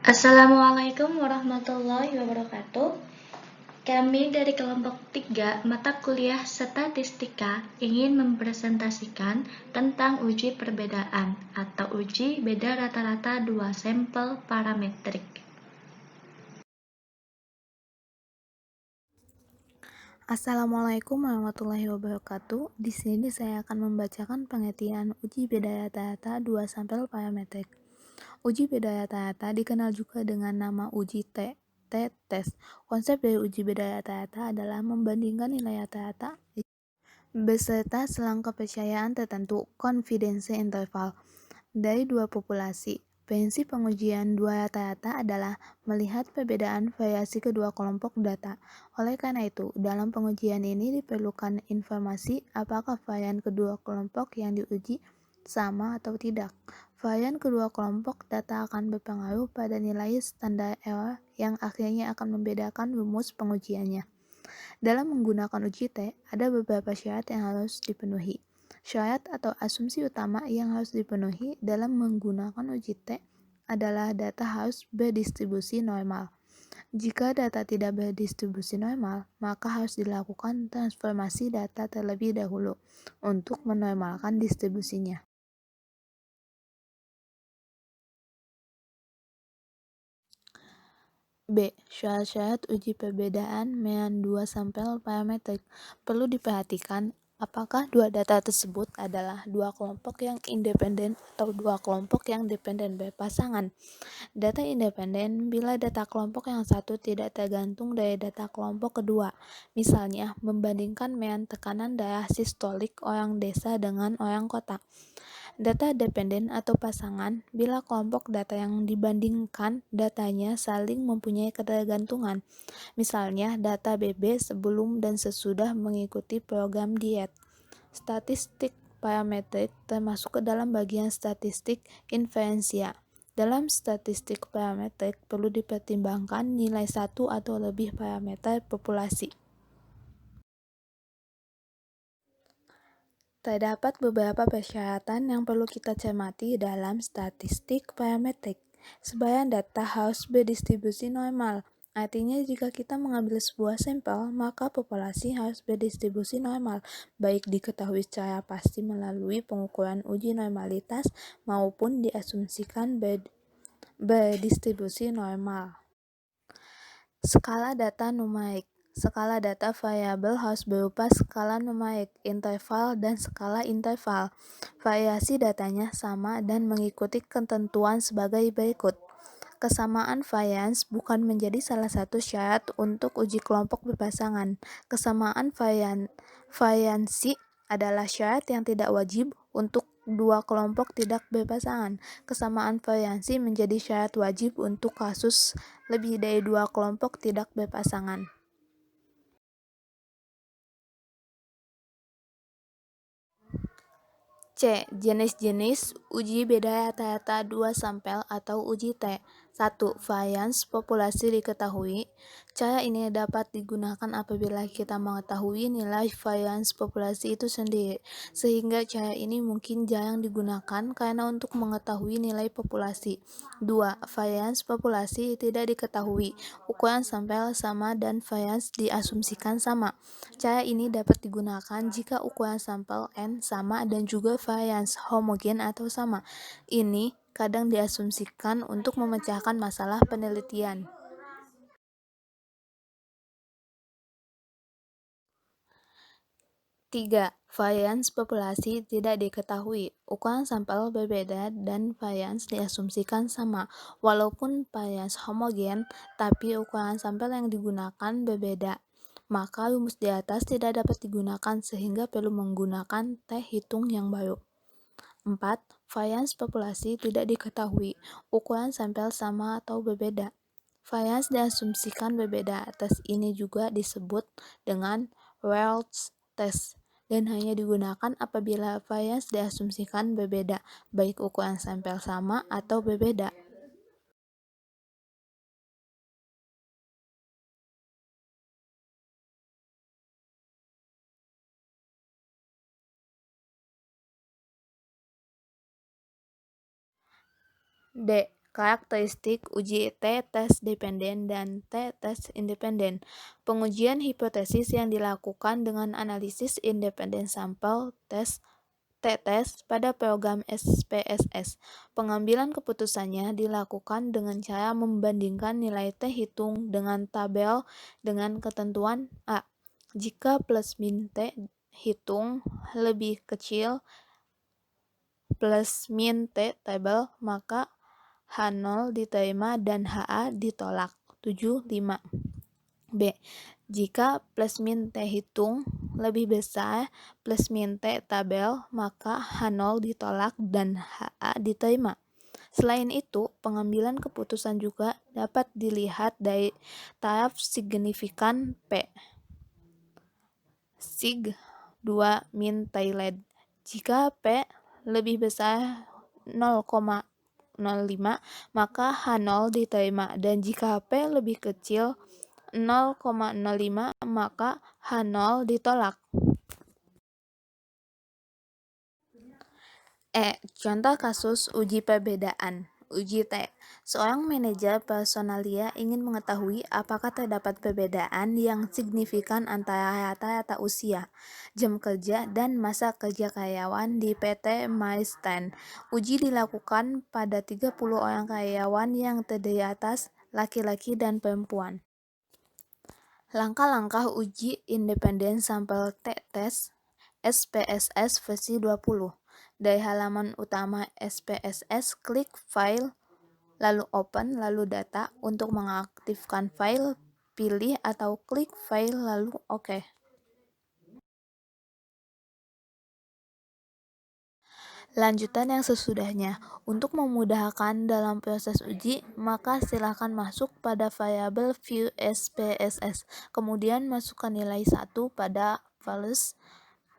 Assalamualaikum warahmatullahi wabarakatuh. Kami dari kelompok 3 mata kuliah Statistika ingin mempresentasikan tentang uji perbedaan atau uji beda rata-rata dua sampel parametrik. Assalamualaikum warahmatullahi wabarakatuh. Di sini saya akan membacakan pengertian uji beda rata-rata dua sampel parametrik. Uji beda rata-rata dikenal juga dengan nama uji t-test. Konsep dari uji beda rata-rata adalah membandingkan nilai rata-rata beserta selang kepercayaan tertentu confidence interval dari dua populasi. Prinsip pengujian dua rata-rata adalah melihat perbedaan variasi kedua kelompok data. Oleh karena itu, dalam pengujian ini diperlukan informasi apakah varian kedua kelompok yang diuji sama atau tidak. Varian kedua kelompok data akan berpengaruh pada nilai standar error yang akhirnya akan membedakan rumus pengujiannya. Dalam menggunakan uji T, ada beberapa syarat yang harus dipenuhi. Syarat atau asumsi utama yang harus dipenuhi dalam menggunakan uji T adalah data harus berdistribusi normal. Jika data tidak berdistribusi normal, maka harus dilakukan transformasi data terlebih dahulu untuk menormalkan distribusinya. B. Syarat-syarat uji perbedaan mean dua sampel parametrik. Perlu diperhatikan apakah dua data tersebut adalah dua kelompok yang independen atau dua kelompok yang dependen berpasangan. Data independen bila data kelompok yang satu tidak tergantung dari data kelompok kedua. Misalnya, membandingkan mean tekanan darah sistolik orang desa dengan orang kota. Data dependen atau pasangan bila kelompok data yang dibandingkan datanya saling mempunyai ketergantungan. Misalnya, data BB sebelum dan sesudah mengikuti program diet. Statistik parametrik termasuk ke dalam bagian statistik inferensia. Dalam statistik parametrik perlu dipertimbangkan nilai satu atau lebih parameter populasi. Terdapat beberapa persyaratan yang perlu kita cermati dalam statistik parametrik. Sebaran data harus berdistribusi normal. Artinya jika kita mengambil sebuah sampel, maka populasi harus berdistribusi normal, baik diketahui secara pasti melalui pengukuran uji normalitas maupun diasumsikan berdistribusi normal. Skala data numerik. Skala data variabel harus berupa skala numerik, interval, dan skala interval. Variasi datanya sama dan mengikuti ketentuan sebagai berikut. Kesamaan varians bukan menjadi salah satu syarat untuk uji kelompok berpasangan. Kesamaan variansi adalah syarat yang tidak wajib untuk dua kelompok tidak berpasangan. Kesamaan variansi menjadi syarat wajib untuk kasus lebih dari dua kelompok tidak berpasangan. C. Jenis-jenis uji beda rata-rata dua sampel atau uji T. 1. Varians populasi diketahui. Cara ini dapat digunakan apabila kita mengetahui nilai varians populasi itu sendiri, sehingga cara ini mungkin jarang digunakan karena untuk mengetahui nilai populasi. 2. Varians populasi tidak diketahui. Ukuran sampel sama dan varians diasumsikan sama. Cara ini dapat digunakan jika ukuran sampel N sama dan juga varians homogen atau sama. Ini kadang diasumsikan untuk memecahkan masalah penelitian. 3. Varians populasi tidak diketahui. Ukuran sampel berbeda dan varians diasumsikan sama. Walaupun varians homogen, tapi ukuran sampel yang digunakan berbeda. Maka rumus di atas tidak dapat digunakan sehingga perlu menggunakan T hitung yang baru. 4. Varians populasi tidak diketahui. Ukuran sampel sama atau berbeda. Varians diasumsikan berbeda. Tes ini juga disebut dengan Rayleigh test dan hanya digunakan apabila varians diasumsikan berbeda, baik ukuran sampel sama atau berbeda. D. Karakteristik uji t-tes dependen dan t-tes independen. Pengujian hipotesis yang dilakukan dengan analisis independen sampel t-tes pada program SPSS. Pengambilan keputusannya dilakukan dengan cara membandingkan nilai t hitung dengan tabel dengan ketentuan A. Jika plus min t hitung lebih kecil plus min t tabel, maka H0 diterima dan HA ditolak. 75. B. Jika plus min T hitung lebih besar plus min T tabel, maka H0 ditolak dan HA diterima. Selain itu, pengambilan keputusan juga dapat dilihat dari taraf signifikan P. Sig 2 min Thailand. Jika P lebih besar 0,05, maka H0 diterima, dan jika P lebih kecil 0,05, maka H0 ditolak. Contoh kasus uji perbedaan. Uji T. Seorang manajer personalia ingin mengetahui apakah terdapat perbedaan yang signifikan antara rata-rata usia, jam kerja, dan masa kerja karyawan di PT Maistan. Uji dilakukan pada 30 orang karyawan yang terdiri atas laki-laki dan perempuan. Langkah-langkah uji independen sampel t-tes SPSS versi 20. Dari halaman utama SPSS, klik File, lalu Open, lalu Data. Untuk mengaktifkan file, pilih atau klik File, lalu OK. Lanjutan yang sesudahnya. Untuk memudahkan dalam proses uji, maka silakan masuk pada variabel view SPSS. Kemudian masukkan nilai 1 pada values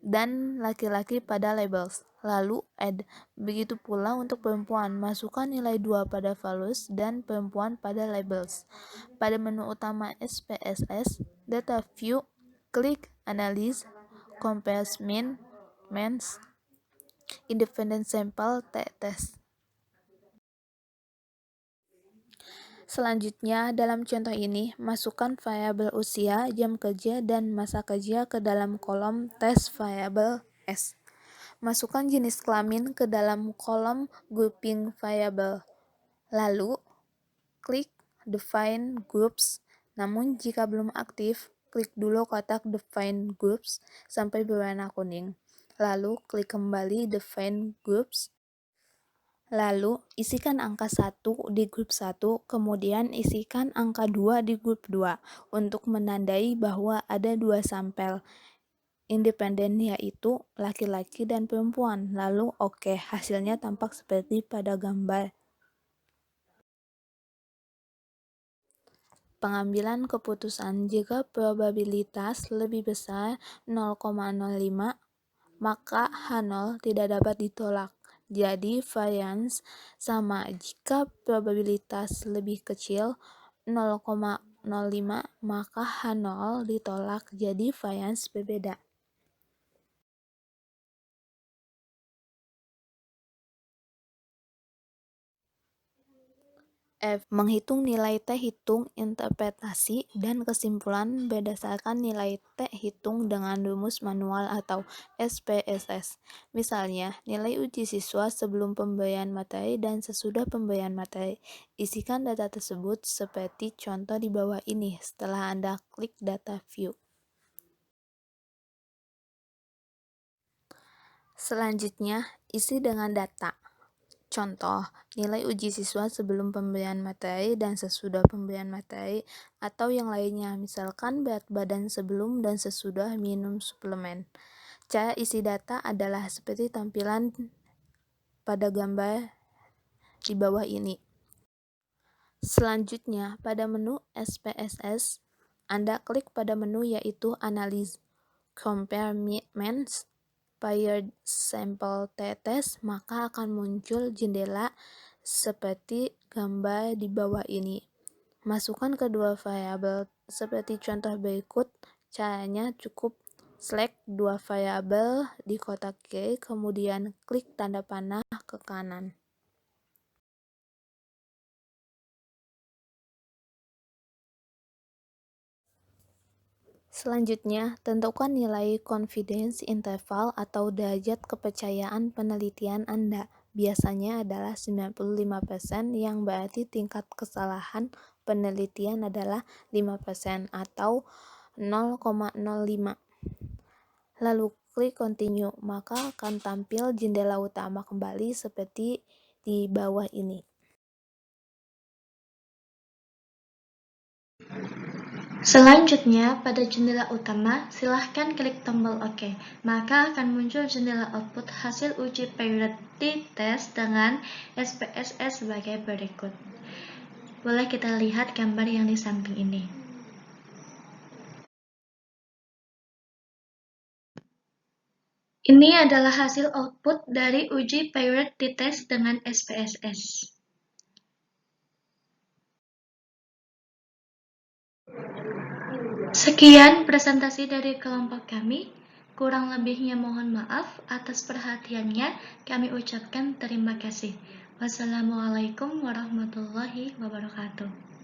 dan laki-laki pada labels, lalu add. Begitu pula untuk perempuan, masukkan nilai 2 pada values dan perempuan pada labels. Pada menu utama SPSS, Data View, klik Analyze, Compares Min, Mens, Independent Sample t-tes. Selanjutnya, dalam contoh ini, masukkan variabel usia, jam kerja, dan masa kerja ke dalam kolom tes variabel S. Masukkan jenis kelamin ke dalam kolom grouping variabel. Lalu, klik Define Groups. Namun, jika belum aktif, klik dulu kotak Define Groups sampai berwarna kuning. Lalu, klik kembali Define Groups. Lalu, isikan angka 1 di grup 1, kemudian isikan angka 2 di grup 2 untuk menandai bahwa ada 2 sampel independen, yaitu laki-laki dan perempuan. Lalu OK, hasilnya tampak seperti pada gambar. Pengambilan keputusan. Jika probabilitas lebih besar 0,05, maka H0 tidak dapat ditolak. Jadi varians sama. Jika probabilitas lebih kecil 0,05, maka H0 ditolak. Jadi varians berbeda. F. Menghitung nilai T hitung interpretasi dan kesimpulan berdasarkan nilai T hitung dengan rumus manual atau SPSS. Misalnya, nilai uji siswa sebelum pemberian materi dan sesudah pemberian materi. Isikan data tersebut seperti contoh di bawah ini setelah Anda klik Data View. Selanjutnya, isi dengan data. Contoh, nilai uji siswa sebelum pemberian materi dan sesudah pemberian materi, atau yang lainnya, misalkan berat badan sebelum dan sesudah minum suplemen. Cara isi data adalah seperti tampilan pada gambar di bawah ini. Selanjutnya, pada menu SPSS, Anda klik pada menu yaitu Analyze, Compare Mens, Paired Sample t-tes, maka akan muncul jendela seperti gambar di bawah ini. Masukkan kedua variabel seperti contoh berikut. Caranya cukup select dua variabel di kotak kiri, kemudian klik tanda panah ke kanan. Selanjutnya, tentukan nilai confidence interval atau derajat kepercayaan penelitian Anda. Biasanya adalah 95%, yang berarti tingkat kesalahan penelitian adalah 5% atau 0,05. Lalu klik continue, maka akan tampil jendela utama kembali seperti di bawah ini. Selanjutnya, pada jendela utama, silahkan klik tombol OK. Maka akan muncul jendela output hasil uji Pearity Test dengan SPSS sebagai berikut. Boleh kita lihat gambar yang di samping ini. Ini adalah hasil output dari uji Pearity Test dengan SPSS. Sekian presentasi dari kelompok kami. Kurang lebihnya mohon maaf. Atas perhatiannya kami ucapkan terima kasih. Wassalamualaikum warahmatullahi wabarakatuh.